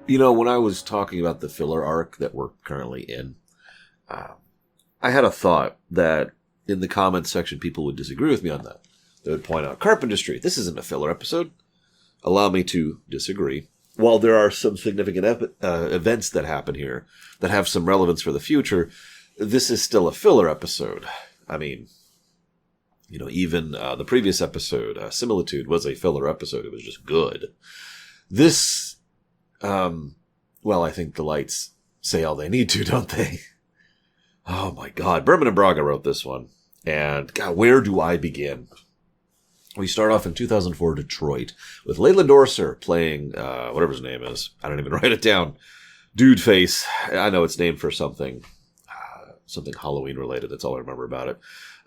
When I was talking about the filler arc that we're currently in, I had a thought that in the comments section, people would disagree with me on that. They would point out, Carpenter Street, this isn't a filler episode. Allow me to disagree. While there are some significant events that happen here that have some relevance for the future, this is still a filler episode. I mean, even the previous episode, Similitude, was a filler episode. It was just good. This, I think the lights say all they need to, don't they? Oh my God. Berman and Braga wrote this one. And God, where do I begin? We start off in 2004 Detroit with Leyland Orser playing, whatever his name is. I don't even write it down. Dude Face. I know it's named for something Halloween related. That's all I remember about it.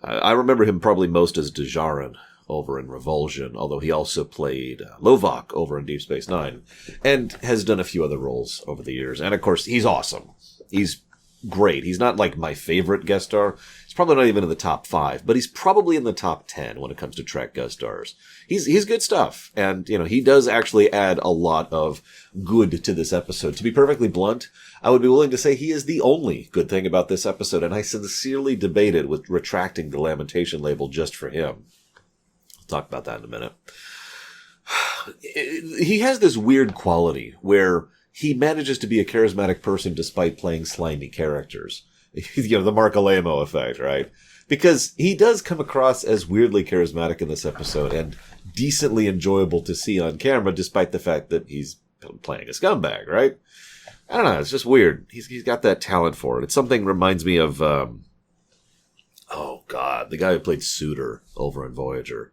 I remember him probably most as Djarin over in Revulsion, although he also played Lovok over in Deep Space Nine and has done a few other roles over the years. And of course, he's awesome. He's great. He's not like my favorite guest star. He's probably not even in the top 5, but he's probably in the top 10 when it comes to Trek guest stars. He's good stuff. And, he does actually add a lot of good to this episode. To be perfectly blunt, I would be willing to say he is the only good thing about this episode. And I sincerely debated with retracting the Lamentation label just for him. I'll talk about that in a minute. He has this weird quality where he manages to be a charismatic person despite playing slimy characters. The Mark Alamo effect, right? Because he does come across as weirdly charismatic in this episode and decently enjoyable to see on camera despite the fact that he's playing a scumbag, right? I don't know, it's just weird. He's got that talent for it. It's something reminds me of, the guy who played Suitor over in Voyager.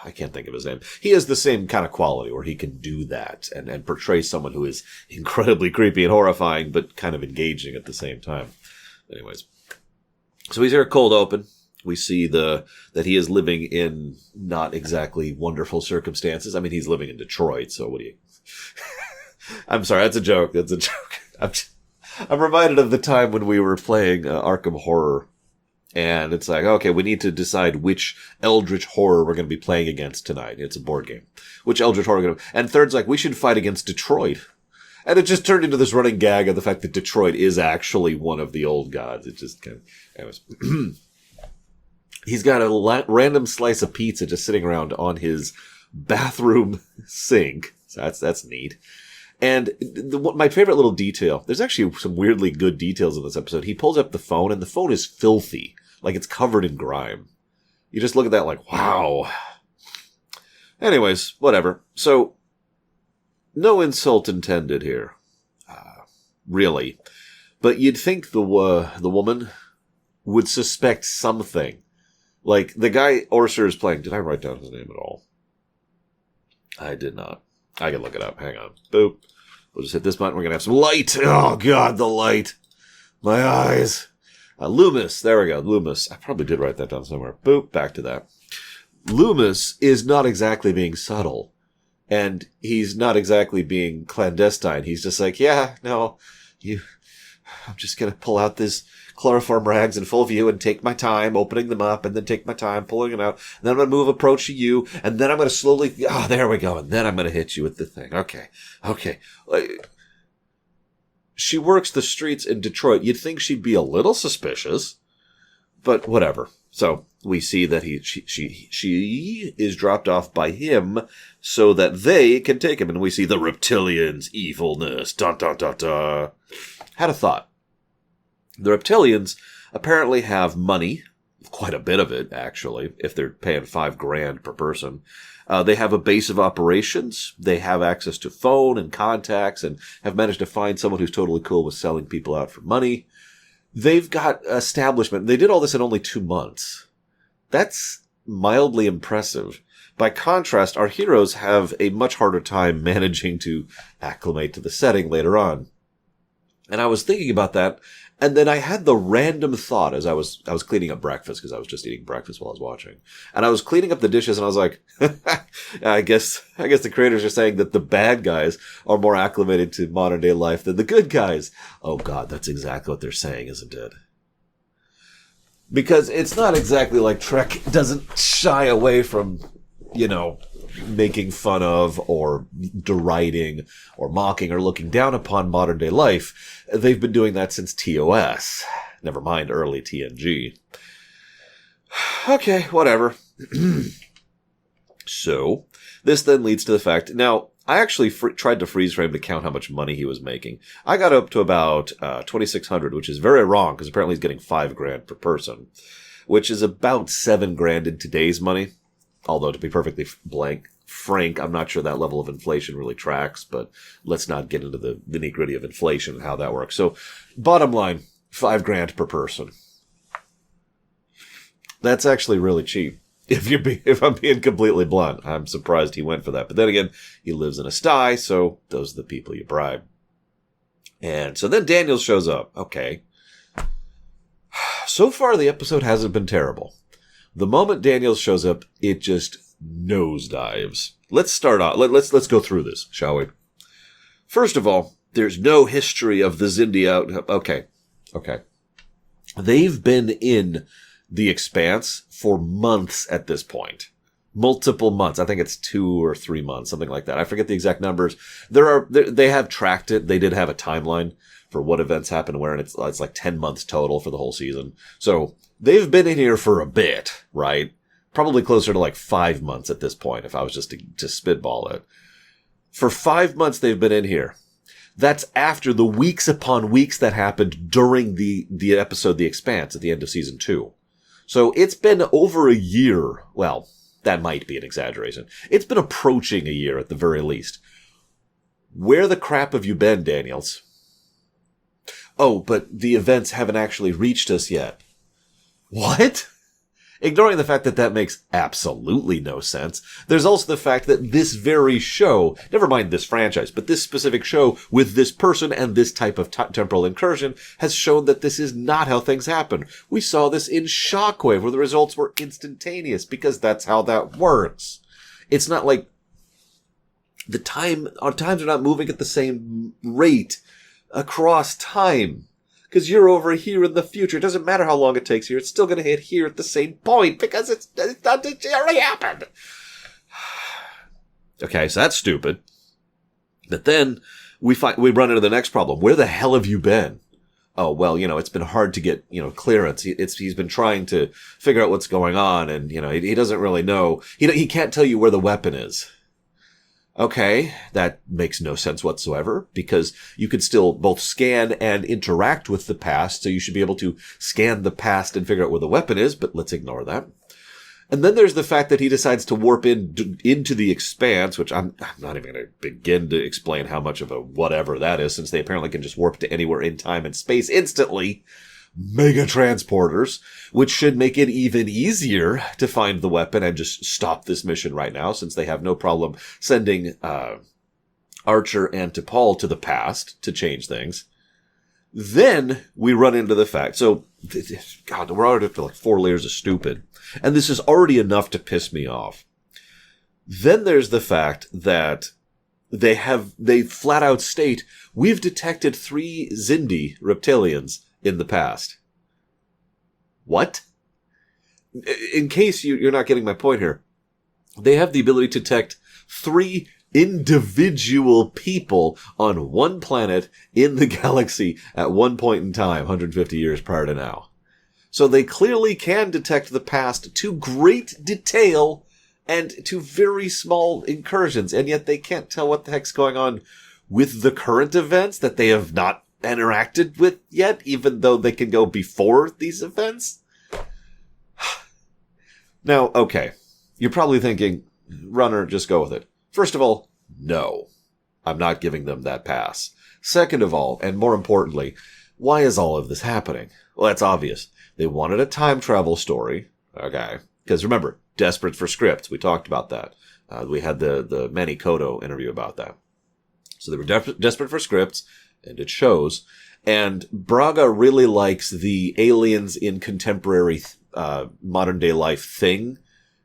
I can't think of his name. He has the same kind of quality where he can do that and portray someone who is incredibly creepy and horrifying, but kind of engaging at the same time. Anyways. So he's here at Cold Open. We see that he is living in not exactly wonderful circumstances. I mean, he's living in Detroit, so what do you... I'm sorry, that's a joke. That's a joke. I'm reminded of the time when we were playing Arkham Horror. And it's like, okay, we need to decide which Eldritch Horror we're going to be playing against tonight. It's a board game. Which Eldritch Horror we're going to... And third's like, we should fight against Detroit. And it just turned into this running gag of the fact that Detroit is actually one of the old gods. It just kind of... Anyways. He's got a random slice of pizza just sitting around on his bathroom sink. So that's neat. And my favorite little detail, there's actually some weirdly good details in this episode. He pulls up the phone, and the phone is filthy. Like, it's covered in grime. You just look at that like, wow. Anyways, whatever. So, no insult intended here. Really. But you'd think the woman would suspect something. Like, the guy Orser is playing, did I write down his name at all? I did not. I can look it up. Hang on. Boop. We'll just hit this button. We're going to have some light. Oh, God, the light. My eyes. Loomis. There we go. Loomis. I probably did write that down somewhere. Boop. Back to that. Loomis is not exactly being subtle. And he's not exactly being clandestine. He's just like, yeah, no, I'm just going to pull out this chloroform rags in full view and take my time opening them up and then take my time pulling them out. And then I'm going to approach you and then I'm going to slowly, there we go. And then I'm going to hit you with the thing. Okay. She works the streets in Detroit. You'd think she'd be a little suspicious, but whatever. So we see that she is dropped off by him so that they can take him. And we see the reptilians' evilness. Dun, dun, dun, dun. Had a thought. The reptilians apparently have money, quite a bit of it, actually, if they're paying $5,000 per person. They have a base of operations. They have access to phone and contacts and have managed to find someone who's totally cool with selling people out for money. They've got establishment. They did all this in only 2 months. That's mildly impressive. By contrast, our heroes have a much harder time managing to acclimate to the setting later on. And I was thinking about that, and then I had the random thought as I was cleaning up breakfast, because I was just eating breakfast while I was watching. And I was cleaning up the dishes, and I was like, I guess the creators are saying that the bad guys are more acclimated to modern day life than the good guys. Oh God, that's exactly what they're saying, isn't it? Because it's not exactly like Trek doesn't shy away from, making fun of or deriding or mocking or looking down upon modern day life. They've been doing that since TOS. Never mind early TNG. Okay, whatever. So, this then leads to the fact, now, I actually tried to freeze frame to count how much money he was making. I got up to about $2,600, which is very wrong, because apparently he's getting $5,000 per person, which is about $7,000 in today's money. Although, to be perfectly frank, I'm not sure that level of inflation really tracks, but let's not get into the nitty-gritty of inflation and how that works. So, bottom line, $5,000 per person. That's actually really cheap. If I'm being completely blunt, I'm surprised he went for that. But then again, he lives in a sty, so those are the people you bribe. And so then Daniels shows up. Okay. So far, the episode hasn't been terrible. The moment Daniels shows up, it just nosedives. Let's start off. Let's go through this, shall we? First of all, there's no history of the Xindi out. Okay. They've been in The Expanse for months at this point. Multiple months. I think it's 2 or 3 months, something like that. I forget the exact numbers. They have tracked it. They did have a timeline for what events happen where, and it's like 10 months total for the whole season. So they've been in here for a bit, right? Probably closer to like 5 months at this point, if I was just to spitball it. For 5 months they've been in here. That's after the weeks upon weeks that happened during the episode The Expanse at the end of season 2. So it's been over a year. Well, that might be an exaggeration. It's been approaching a year at the very least. Where the crap have you been, Daniels? Oh, but the events haven't actually reached us yet. What? Ignoring the fact that that makes absolutely no sense, there's also the fact that this very show, never mind this franchise, but this specific show with this person and this type of temporal incursion has shown that this is not how things happen. We saw this in Shockwave where the results were instantaneous because that's how that works. It's not like our times are not moving at the same rate across time. Because you're over here in the future. It doesn't matter how long it takes here. It's still going to hit here at the same point because it already happened. Okay, so that's stupid. But then we run into the next problem. Where the hell have you been? Oh, well, it's been hard to get, clearance. He's been trying to figure out what's going on and, he doesn't really know. He can't tell you where the weapon is. Okay, that makes no sense whatsoever, because you could still both scan and interact with the past, so you should be able to scan the past and figure out where the weapon is, but let's ignore that. And then there's the fact that he decides to warp into the Expanse, which I'm not even going to begin to explain how much of a whatever that is, since they apparently can just warp to anywhere in time and space instantly. Mega transporters, which should make it even easier to find the weapon and just stop this mission right now, since they have no problem sending Archer and T'Pol to the past to change things. Then we run into the fact, so, God, we're already up to like 4 layers of stupid, and this is already enough to piss me off. Then there's the fact that they flat out state, we've detected 3 Xindi reptilians in the past. What? In case you're not getting my point here, they have the ability to detect 3 individual people on one planet in the galaxy at one point in time, 150 years prior to now. So they clearly can detect the past to great detail and to very small incursions, and yet they can't tell what the heck's going on with the current events that they have not interacted with yet, even though they can go before these events? Now, okay, you're probably thinking, Runner, just go with it. First of all, no, I'm not giving them that pass. Second of all, and more importantly, why is all of this happening? Well, that's obvious. They wanted a time travel story, okay, because remember, desperate for scripts. We talked about that. We had the Manny Cotto interview about that. So they were desperate for scripts, and it shows. And Braga really likes the aliens in contemporary modern day life thing.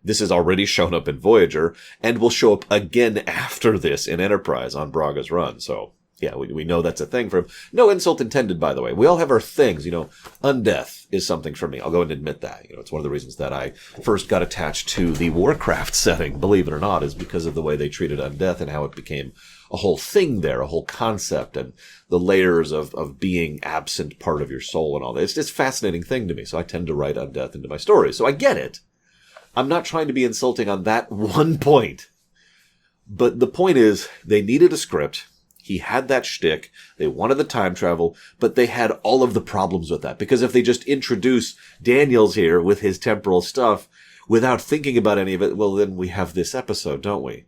This has already shown up in Voyager and will show up again after this in Enterprise on Braga's run. So Yeah, we know that's a thing for him. No insult intended, by the way. We all have our things, Undeath is something for me. I'll go and admit that. It's one of the reasons that I first got attached to the Warcraft setting, believe it or not, is because of the way they treated Undeath and how it became a whole thing there, a whole concept, and the layers of being absent part of your soul and all that. It's just a fascinating thing to me, so I tend to write Undeath into my stories. So I get it. I'm not trying to be insulting on that one point. But the point is, they needed a script. He had that shtick. They wanted the time travel, but they had all of the problems with that. Because if they just introduce Daniels here with his temporal stuff without thinking about any of it, well, then we have this episode, don't we?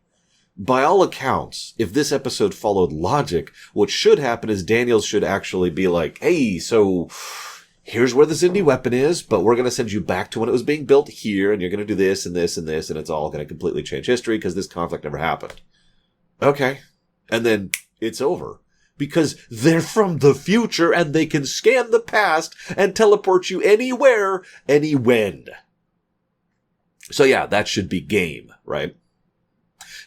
By all accounts, if this episode followed logic, what should happen is Daniels should actually be like, hey, so here's where the Zindi weapon is, but we're going to send you back to when it was being built here, and you're going to do this and this and this, and it's all going to completely change history because this conflict never happened. Okay. And then it's over. Because they're from the future and they can scan the past and teleport you anywhere, any when. So yeah, that should be game, right?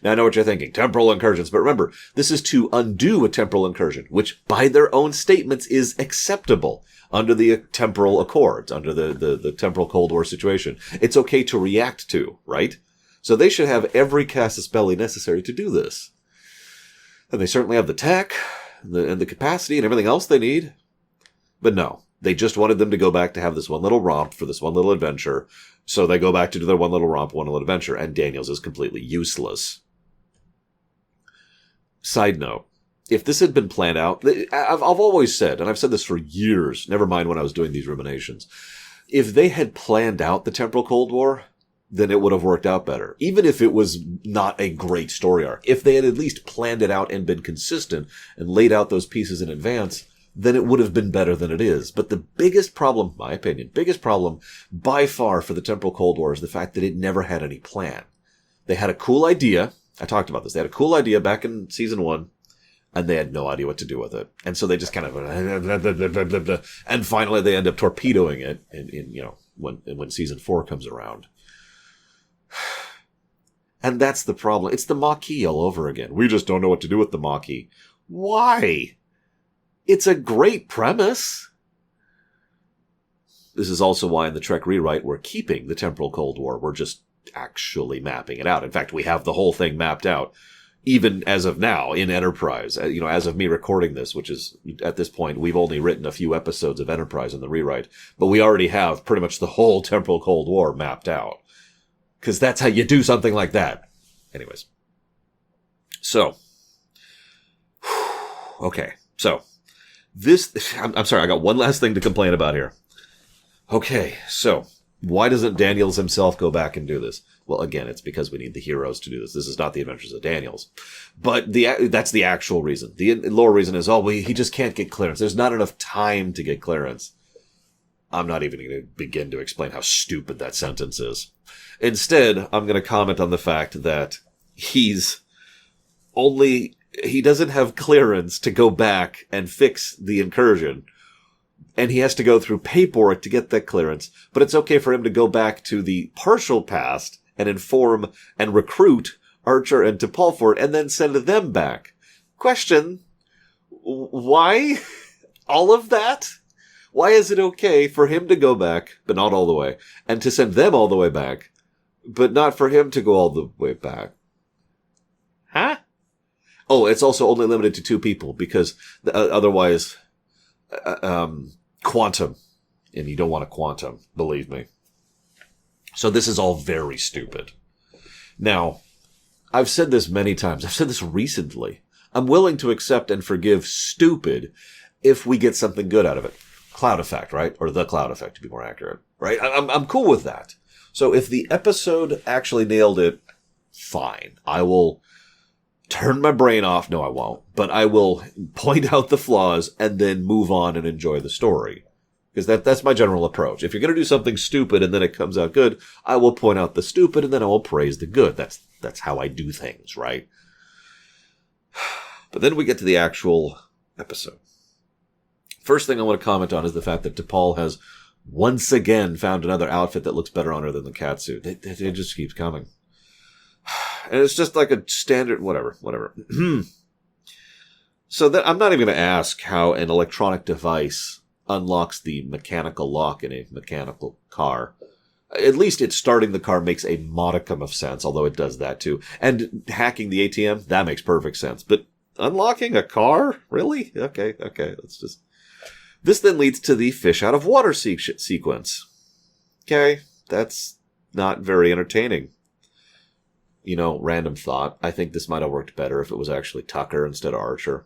Now I know what you're thinking, temporal incursions, but remember, this is to undo a temporal incursion, which by their own statements is acceptable under the temporal accords, under the temporal Cold War situation. It's okay to react to, right? So they should have every casus belli necessary to do this. And they certainly have the tech, and the capacity, and everything else they need. But no, they just wanted them to go back to have this one little romp for this one little adventure. So they go back to do their one little romp, one little adventure, and Daniels is completely useless. Side note, if this had been planned out, I've always said, and I've said this for years, never mind when I was doing these ruminations, if they had planned out the temporal Cold War, then it would have worked out better. Even if it was not a great story arc. If they had at least planned it out and been consistent and laid out those pieces in advance, then it would have been better than it is. But the biggest problem, my opinion, biggest problem by far for the temporal Cold War is the fact that it never had any plan. They had a cool idea. I talked about this. They had a cool idea back in season 1, and they had no idea what to do with it. And so they just kind of, and finally they end up torpedoing it when season 4 comes around. And that's the problem. It's the Maquis all over again. We just don't know what to do with the Maquis. Why? It's a great premise. This is also why in the Trek rewrite we're keeping the temporal Cold War. We're just actually mapping it out. In fact, we have the whole thing mapped out, even as of now in Enterprise. As of me recording this, which is at this point, we've only written a few episodes of Enterprise in the rewrite, but we already have pretty much the whole temporal Cold War mapped out. Because that's how you do something like that. Anyways. So. Okay. So. I'm sorry, I got one last thing to complain about here. Okay. So. Why doesn't Daniels himself go back and do this? Well, again, it's because we need the heroes to do this. This is not the Adventures of Daniels. But that's the actual reason. The lower reason is, he just can't get clearance. There's not enough time to get clearance. I'm not even going to begin to explain how stupid that sentence is. Instead, I'm going to comment on the fact that he doesn't have clearance to go back and fix the incursion. And he has to go through paperwork to get that clearance. But it's okay for him to go back to the partial past and inform and recruit Archer and T'Pol for it and then send them back. Question, why all of that? Why is it okay for him to go back, but not all the way, and to send them all the way back, but not for him to go all the way back? Huh? Oh, it's also only limited to 2 people, because otherwise, quantum. And you don't want a quantum, believe me. So this is all very stupid. Now, I've said this many times. I've said this recently. I'm willing to accept and forgive stupid if we get something good out of it. Cloud effect, right? Or the cloud effect, to be more accurate, right? I'm cool with that. So if the episode actually nailed it, fine. I will turn my brain off. No, I won't. But I will point out the flaws and then move on and enjoy the story. Because that's my general approach. If you're going to do something stupid and then it comes out good, I will point out the stupid and then I will praise the good. That's how I do things, right? But then we get to the actual episode. First thing I want to comment on is the fact that T'Pol has once again found another outfit that looks better on her than the catsuit. It just keeps coming. And it's just like a standard, whatever. So that I'm not even going to ask how an electronic device unlocks the mechanical lock in a mechanical car. At least it's starting the car makes a modicum of sense, although it does that too. And hacking the ATM, that makes perfect sense. But unlocking a car? Really? Okay, let's just... This then leads to the fish out of water sequence. Okay, that's not very entertaining. You know, random thought. I think this might have worked better if it was actually Tucker instead of Archer.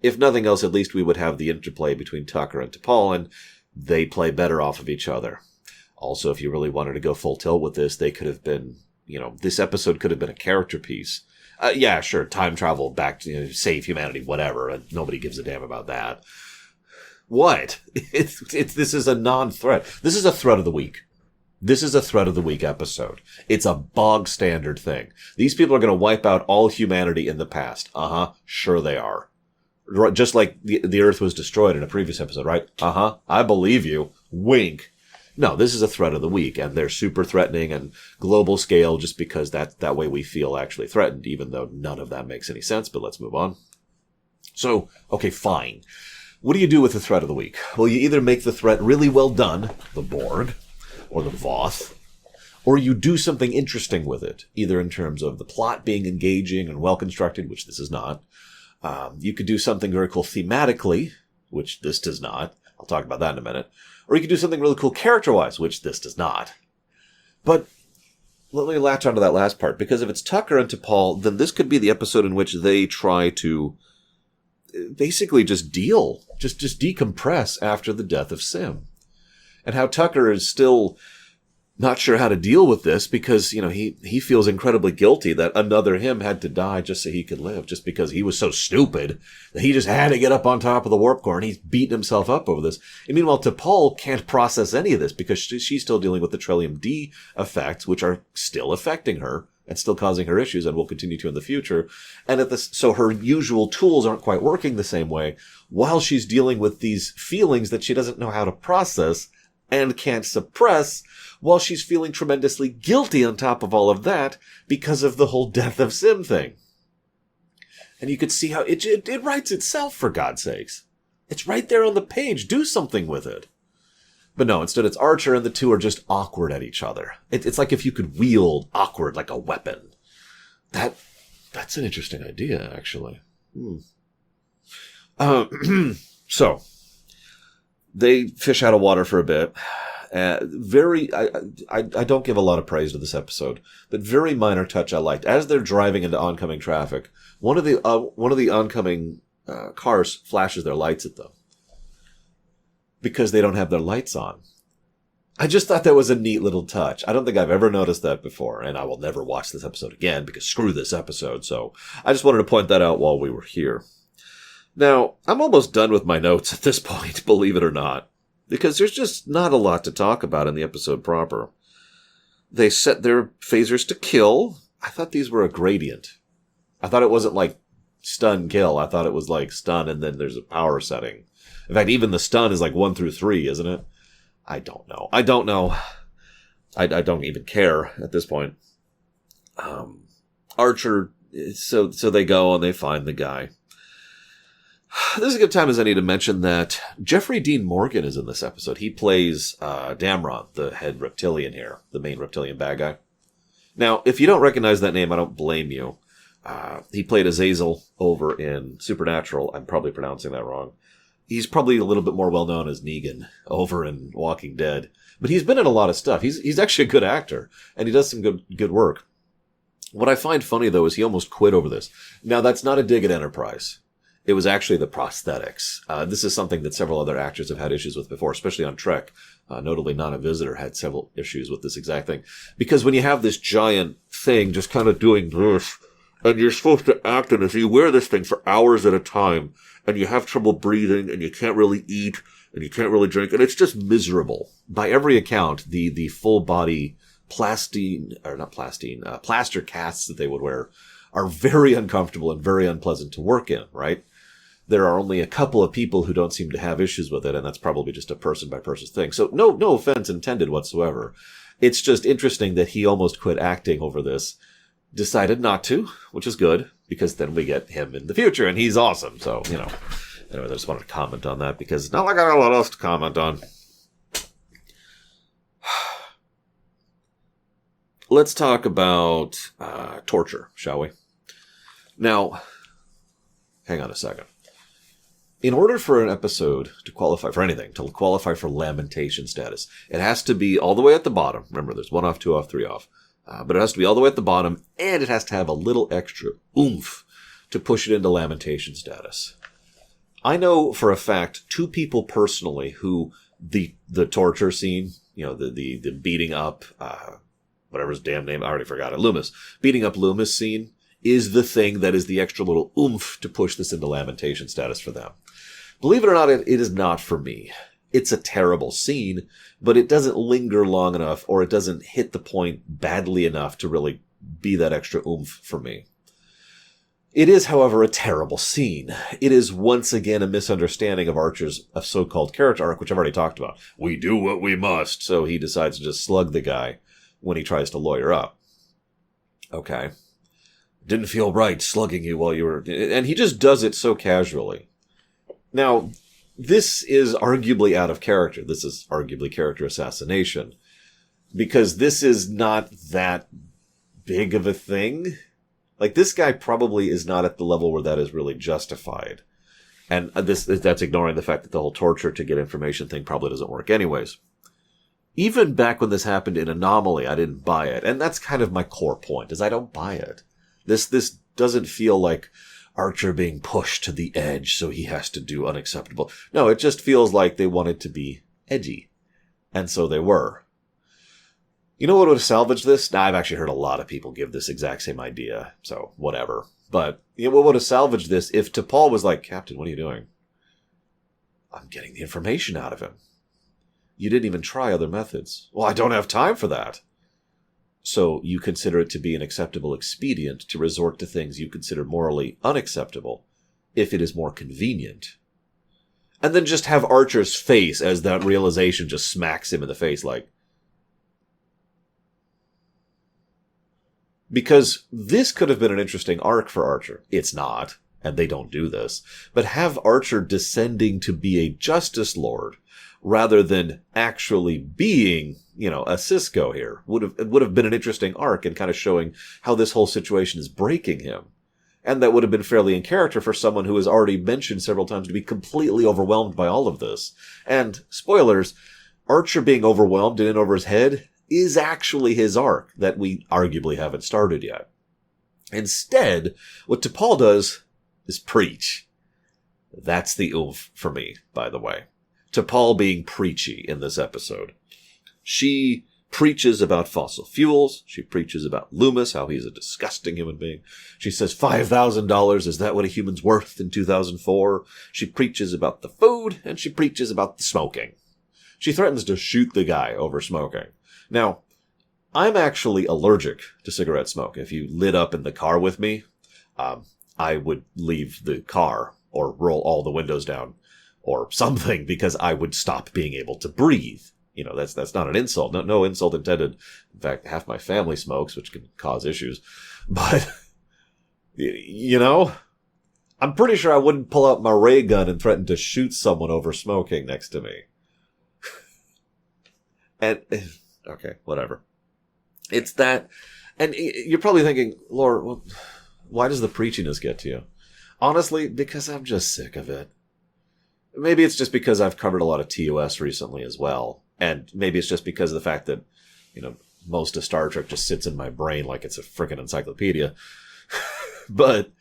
If nothing else, at least we would have the interplay between Tucker and T'Pol, and they play better off of each other. Also, if you really wanted to go full tilt with this, they could have been, you know, this episode could have been a character piece. Yeah, sure, time travel back to, you know, save humanity, whatever, and nobody gives a damn about that. What? This is a non-threat. This is a threat of the week. This is a threat of the week episode. It's a bog standard thing. These people are going to wipe out all humanity in the past. Sure they are. Just like the Earth was destroyed in a previous episode, right? I believe you. Wink. No, this is a threat of the week, and they're super threatening and global scale just because that way we feel actually threatened, even though none of that makes any sense, but let's move on. So, okay, fine. What do you do with the threat of the week? Well, you either make the threat really well done, the Borg, or the Voth, or you do something interesting with it, either in terms of the plot being engaging and well-constructed, which this is not. You could do something very cool thematically, which this does not. I'll talk about that in a minute. Or you could do something really cool character-wise, which this does not. But let me latch onto that last part, because if it's Tucker and T'Pol, then this could be the episode in which they try to basically just decompress after the death of Sim. And how Tucker is still not sure how to deal with this because, you know, he feels incredibly guilty that another him had to die just so he could live, just because he was so stupid that he just had to get up on top of the warp core, and he's beating himself up over this. And meanwhile, T'Pol can't process any of this because she's still dealing with the Trillium D effects, which are still affecting her and still causing her issues and will continue to in the future. And so her usual tools aren't quite working the same way while she's dealing with these feelings that she doesn't know how to process and can't suppress, while she's feeling tremendously guilty on top of all of that because of the whole death of Sim thing. And you could see how it writes itself, for God's sakes. It's right there on the page. Do something with it. But no, instead it's Archer, and the two are just awkward at each other. It's like if you could wield awkward like a weapon. That's an interesting idea, actually. So, they fish out of water for a bit. I don't give a lot of praise to this episode, but very minor touch I liked. As they're driving into oncoming traffic, one of the oncoming cars flashes their lights at them because they don't have their lights on. I just thought that was a neat little touch. I don't think I've ever noticed that before, and I will never watch this episode again because screw this episode. So I just wanted to point that out while we were here. Now, I'm almost done with my notes at this point, believe it or not, because there's just not a lot to talk about in the episode proper. They set their phasers to kill. I thought these were a gradient. I thought it wasn't like stun kill. I thought it was like stun and then there's a power setting. In fact, even the stun is like 1 through 3, isn't it? I don't know. I don't even care at this point. Archer, so they go and they find the guy. This is a good time as any to mention that Jeffrey Dean Morgan is in this episode. He plays Damron, the head reptilian here, the main reptilian bad guy. Now, if you don't recognize that name, I don't blame you. He played Azazel over in Supernatural. I'm probably pronouncing that wrong. He's probably a little bit more well-known as Negan over in Walking Dead. But he's been in a lot of stuff. He's actually a good actor, and he does some good work. What I find funny, though, is he almost quit over this. Now, that's not a dig at Enterprise. It was actually the prosthetics. This is something that several other actors have had issues with before, especially on Trek. Notably, Nana Visitor had several issues with this exact thing. Because when you have this giant thing just kind of doing this, and you're supposed to act in this, you wear this thing for hours at a time, and you have trouble breathing, and you can't really eat, and you can't really drink, and it's just miserable. By every account, the full body plaster casts that they would wear are very uncomfortable and very unpleasant to work in, right? There are only a couple of people who don't seem to have issues with it, and that's probably just a person-by-person thing. So no offense intended whatsoever. It's just interesting that he almost quit acting over this decided not to, which is good, because then we get him in the future, and he's awesome. So, anyway, I just wanted to comment on that, because it's not like I got a lot else to comment on. Let's talk about torture, shall we? Now, hang on a second. In order for an episode to qualify for anything, to qualify for lamentation status, it has to be all the way at the bottom. Remember, there's 1 off, 2 off, 3 off. But it has to be all the way at the bottom, and it has to have a little extra oomph to push it into lamentation status. I know for a fact 2 people personally who the torture scene, the beating up, whatever his damn name, I already forgot it, Loomis. Beating up Loomis scene is the thing that is the extra little oomph to push this into lamentation status for them. Believe it or not, it is not for me. It's a terrible scene, but it doesn't linger long enough, or it doesn't hit the point badly enough to really be that extra oomph for me. It is, however, a terrible scene. It is once again a misunderstanding of Archer's so-called character arc, which I've already talked about. We do what we must, so he decides to just slug the guy when he tries to lawyer up. Okay. Didn't feel right slugging you while you were... And he just does it so casually. Now, this is arguably out of character. This is arguably character assassination. Because this is not that big of a thing. Like, this guy probably is not at the level where that is really justified. And that's ignoring the fact that the whole torture to get information thing probably doesn't work anyways. Even back when this happened in Anomaly, I didn't buy it. And that's kind of my core point, is I don't buy it. This doesn't feel like Archer being pushed to the edge, so he has to do unacceptable. No, it just feels like they wanted to be edgy. And so they were. You know what would have salvaged this? Now, I've actually heard a lot of people give this exact same idea, so whatever. But what would have salvaged this if T'Pol was like, Captain, what are you doing? I'm getting the information out of him. You didn't even try other methods. Well, I don't have time for that. So you consider it to be an acceptable expedient to resort to things you consider morally unacceptable if it is more convenient. And then just have Archer's face as that realization just smacks him in the face like... Because this could have been an interesting arc for Archer. It's not, and they don't do this. But have Archer descending to be a Justice Lord rather than actually being, a Cisco here would have been an interesting arc and kind of showing how this whole situation is breaking him. And that would have been fairly in character for someone who has already mentioned several times to be completely overwhelmed by all of this. And, spoilers, Archer being overwhelmed and in over his head is actually his arc that we arguably haven't started yet. Instead, what T'Pol does is preach. That's the oomph for me, by the way. T'Pol being preachy in this episode. She preaches about fossil fuels. She preaches about Loomis, how he's a disgusting human being. She says $5,000, is that what a human's worth in 2004? She preaches about the food, and she preaches about the smoking. She threatens to shoot the guy over smoking. Now, I'm actually allergic to cigarette smoke. If you lit up in the car with me, I would leave the car or roll all the windows down or something because I would stop being able to breathe. That's not an insult. No insult intended. In fact, half my family smokes, which can cause issues. But, I'm pretty sure I wouldn't pull out my ray gun and threaten to shoot someone over smoking next to me. And, okay, whatever. It's that, and you're probably thinking, Laura, well, why does the preachiness get to you? Honestly, because I'm just sick of it. Maybe it's just because I've covered a lot of TOS recently as well. And maybe it's just because of the fact that, most of Star Trek just sits in my brain like it's a frickin' encyclopedia. But,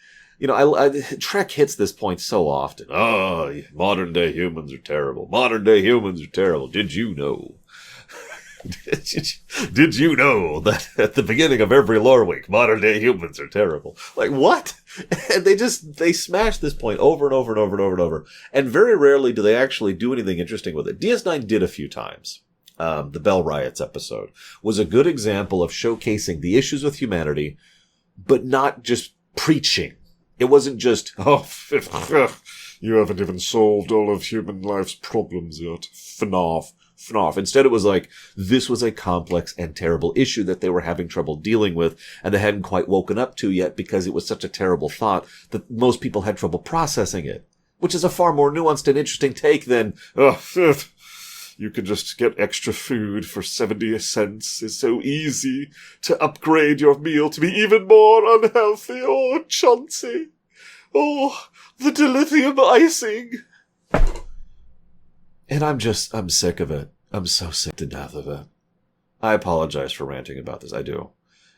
Trek hits this point so often. Oh, modern day humans are terrible. Modern day humans are terrible. Did you know? Did you know that at the beginning of every lore week, modern day humans are terrible? Like, what? And they smash this point over and over and over and over and over. And very rarely do they actually do anything interesting with it. DS9 did a few times. The Bell Riots episode was a good example of showcasing the issues with humanity, but not just preaching. It wasn't just, you haven't even solved all of human life's problems yet. FNAF. FNAF. Instead, it was like, this was a complex and terrible issue that they were having trouble dealing with, and they hadn't quite woken up to yet because it was such a terrible thought that most people had trouble processing it. Which is a far more nuanced and interesting take than, you can just get extra food for 70 cents. It's so easy to upgrade your meal to be even more unhealthy. Oh, Chauncey. Oh, the dilithium icing. And I'm sick of it. I'm so sick to death of it. I apologize for ranting about this. I do.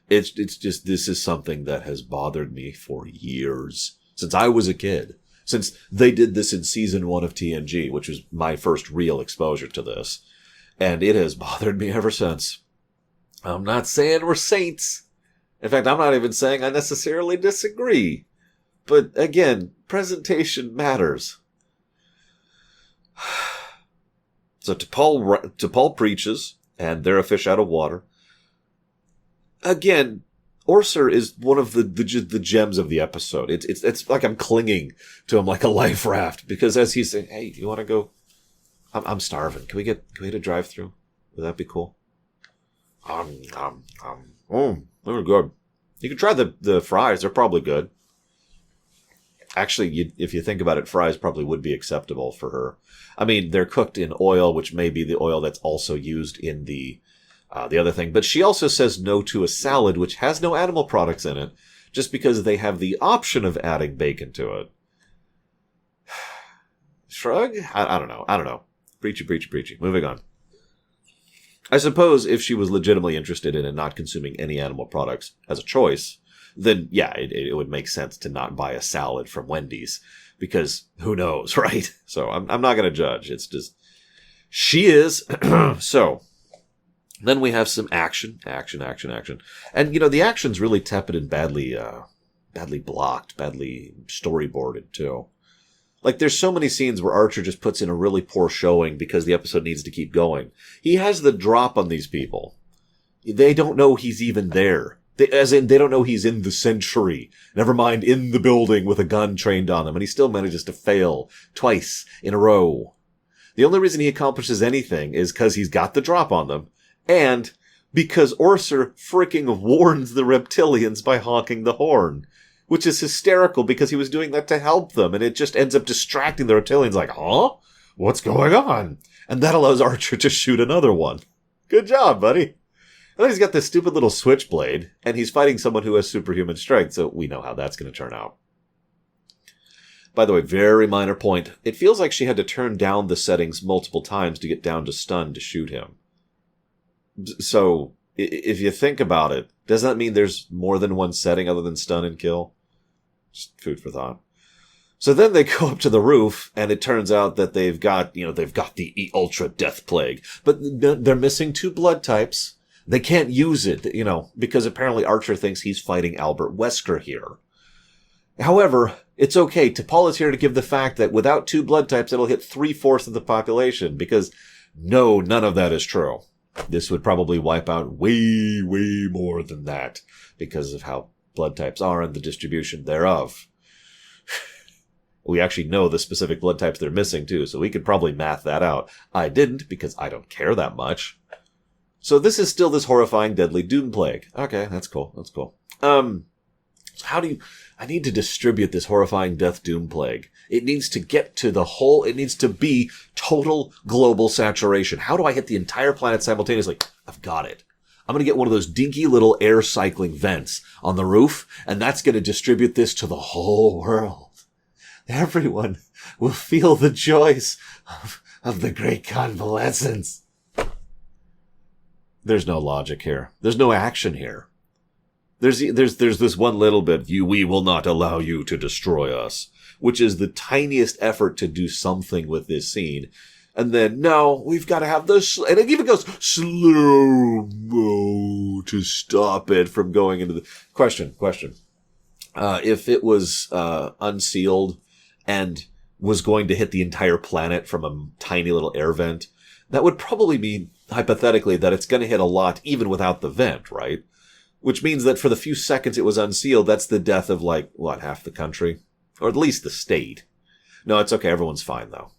It's just, this is something that has bothered me for years. Since I was a kid. Since they did this in season 1 of TNG, which was my first real exposure to this. And it has bothered me ever since. I'm not saying we're saints. In fact, I'm not even saying I necessarily disagree. But again, presentation matters. So T'Pol preaches, and they're a fish out of water. Again, Orser is one of the gems of the episode. It's like I'm clinging to him like a life raft, because as he's saying, "Hey, do you want to go? I'm starving. Can we get a drive-through? Would that be cool?" They were good. You can try the fries. They're probably good. Actually, if you think about it, fries probably would be acceptable for her. I mean, they're cooked in oil, which may be the oil that's also used in the other thing. But she also says no to a salad, which has no animal products in it, just because they have the option of adding bacon to it. Shrug? I don't know. Preachy. Moving on. I suppose if she was legitimately interested in not consuming any animal products as a choice, then yeah, it would make sense to not buy a salad from Wendy's, because who knows, right? So I'm not going to judge. It's just, she is. So then we have some action. And, the action's really tepid and badly blocked, badly storyboarded too. Like, there's so many scenes where Archer just puts in a really poor showing because the episode needs to keep going. He has the drop on these people. They don't know he's even there. They don't know he's in the Century. Never mind in the building with a gun trained on him, and he still manages to fail twice in a row. The only reason he accomplishes anything is because he's got the drop on them, and because Orser freaking warns the reptilians by honking the horn. Which is hysterical because he was doing that to help them, and it just ends up distracting the reptilians like, huh? What's going on? And that allows Archer to shoot another one. Good job, buddy. And then he's got this stupid little switchblade, and he's fighting someone who has superhuman strength, so we know how that's going to turn out. By the way, very minor point. It feels like she had to turn down the settings multiple times to get down to stun to shoot him. So, if you think about it, does that mean there's more than one setting other than stun and kill? Just food for thought. So then they go up to the roof, and it turns out that they've got the Ultra Death Plague. But they're missing 2 blood types. They can't use it, because apparently Archer thinks he's fighting Albert Wesker here. However, it's okay. T'Pol is here to give the fact that without 2 blood types, it'll hit 3/4 of the population, because no, none of that is true. This would probably wipe out way, way more than that, because of how blood types are and the distribution thereof. We actually know the specific blood types they're missing, too, so we could probably math that out. I didn't, because I don't care that much. So this is still this horrifying, deadly doom plague. Okay, that's cool. So how do you... I need to distribute this horrifying death doom plague. It needs to get to the whole... It needs to be total global saturation. How do I hit the entire planet simultaneously? I've got it. I'm going to get one of those dinky little air cycling vents on the roof, and that's going to distribute this to the whole world. Everyone will feel the joys of the great convalescence. There's no logic here. There's no action here. There's this one little bit, we will not allow you to destroy us, which is the tiniest effort to do something with this scene. And then, no, we've got to have this, and it even goes slow-mo to stop it from going into the... Question. If it was unsealed and was going to hit the entire planet from a tiny little air vent, that would probably mean, hypothetically, that it's going to hit a lot even without the vent, right? Which means that for the few seconds it was unsealed, that's the death of, half the country? Or at least the state. No, it's okay. Everyone's fine, though.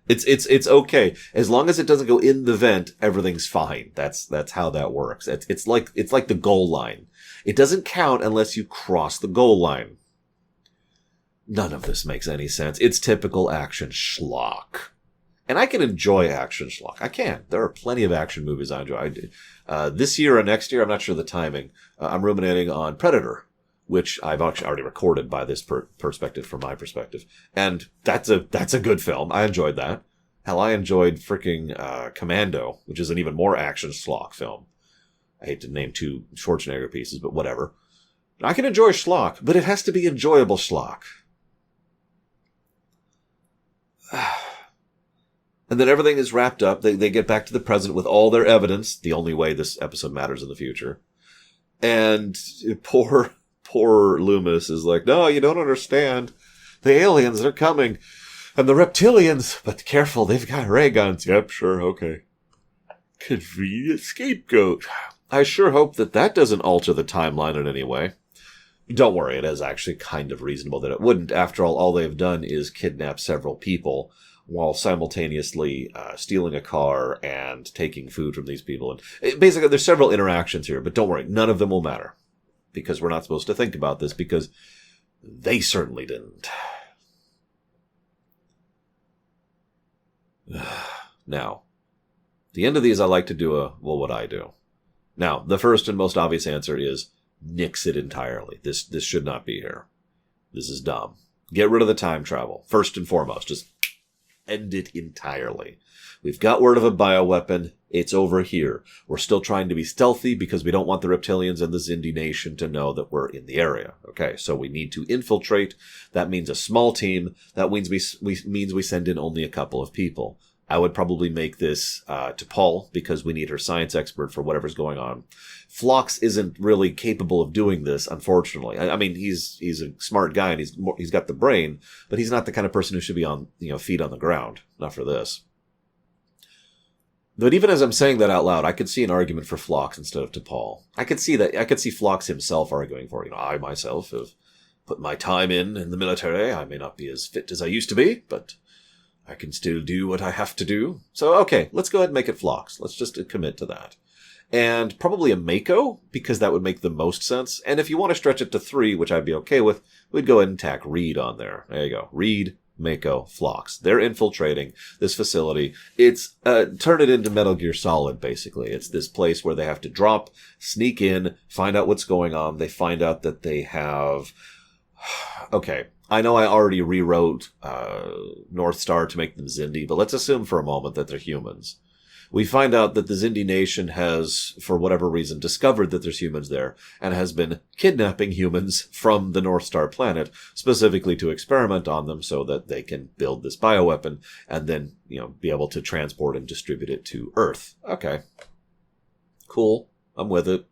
It's okay. As long as it doesn't go in the vent, everything's fine. That's how that works. It's like the goal line. It doesn't count unless you cross the goal line. None of this makes any sense. It's typical action schlock. And I can enjoy action schlock. I can. There are plenty of action movies I enjoy. This year or next year, I'm not sure the timing, I'm ruminating on Predator, which I've actually already recorded by this perspective, from my perspective. And that's a good film. I enjoyed that. Hell, I enjoyed freaking Commando, which is an even more action schlock film. I hate to name two Schwarzenegger pieces, but whatever. I can enjoy schlock, but it has to be enjoyable schlock. And then everything is wrapped up. They get back to the present with all their evidence, the only way this episode matters in the future. And poor Loomis is like, no, you don't understand. The aliens are coming. And the reptilians, but careful, they've got ray guns. Yep, sure, okay. Convenient scapegoat. I sure hope that doesn't alter the timeline in any way. Don't worry, it is actually kind of reasonable that it wouldn't. After all they've done is kidnap several people while simultaneously stealing a car and taking food from these people. And basically, there's several interactions here, but don't worry, none of them will matter. Because we're not supposed to think about this, because they certainly didn't. Now, at the end of these, I like to do well, what I do. Now, the first and most obvious answer is nix it entirely. This should not be here. This is dumb. Get rid of the time travel. First and foremost, just end it entirely. We've got word of a bioweapon. It's over here. We're still trying to be stealthy because we don't want the reptilians and the Xindi Nation to know that we're in the area. Okay, so we need to infiltrate. That means a small team. That means we send in only a couple of people. I would probably make this to Paul, because we need her science expert for whatever's going on. Phlox isn't really capable of doing this, unfortunately. I mean, he's a smart guy and he's got the brain, but he's not the kind of person who should be on, feet on the ground. Not for this. But even as I'm saying that out loud, I could see an argument for Phlox instead of T'Pol. I could see Phlox himself arguing for, I myself have put my time in the military. I may not be as fit as I used to be, but I can still do what I have to do. So, okay, let's go ahead and make it Phlox. Let's just commit to that. And probably a Mako, because that would make the most sense. And if you want to stretch it to 3, which I'd be okay with, we'd go ahead and tack Reed on there. There you go. Reed, Mako, Phlox. They're infiltrating this facility. It's turn it into Metal Gear Solid, basically. It's this place where they have to drop, sneak in, find out what's going on. They find out that they have... Okay, I know I already rewrote North Star to make them Xindi, but let's assume for a moment that they're humans. We find out that the Xindi Nation has, for whatever reason, discovered that there's humans there and has been kidnapping humans from the North Star planet, specifically to experiment on them so that they can build this bioweapon and then, be able to transport and distribute it to Earth. Okay. Cool. I'm with it.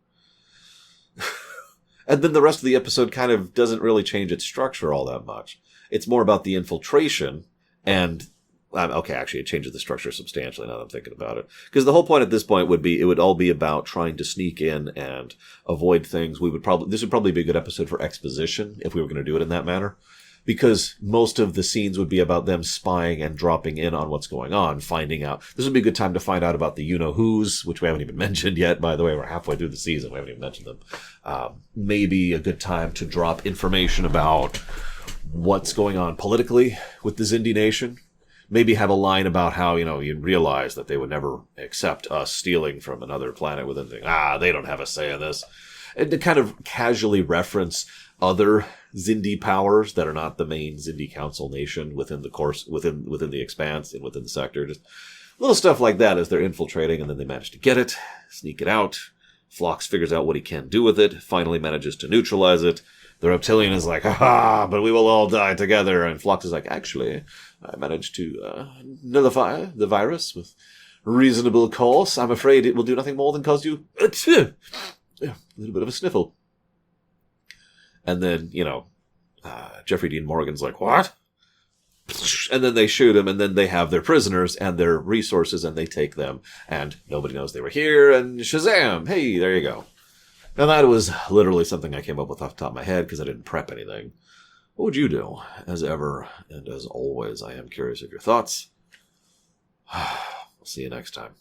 And then the rest of the episode kind of doesn't really change its structure all that much. It's more about the infiltration and... Okay, actually, it changes the structure substantially now that I'm thinking about it. Because the whole point at this point would be, it would all be about trying to sneak in and avoid things. This would probably be a good episode for exposition if we were going to do it in that manner. Because most of the scenes would be about them spying and dropping in on what's going on, finding out. This would be a good time to find out about the you-know-who's, which we haven't even mentioned yet, by the way. We're halfway through the season. We haven't even mentioned them. Maybe a good time to drop information about what's going on politically with the Xindi Nation. Maybe have a line about how, you realize that they would never accept us stealing from another planet within the... they don't have a say in this. And to kind of casually reference other Xindi powers that are not the main Xindi Council nation within the Expanse and within the sector. Just little stuff like that as they're infiltrating, and then they manage to get it, sneak it out. Phlox figures out what he can do with it, finally manages to neutralize it. The reptilian is like, but we will all die together. And Phlox is like, actually, I managed to nullify the virus with reasonable course. I'm afraid it will do nothing more than cause you a little bit of a sniffle. And then, Jeffrey Dean Morgan's like, what? And then they shoot him, and then they have their prisoners and their resources, and they take them. And nobody knows they were here, and Shazam! Hey, there you go. Now, that was literally something I came up with off the top of my head because I didn't prep anything. What would you do? As ever, and as always, I am curious of your thoughts. We'll see you next time.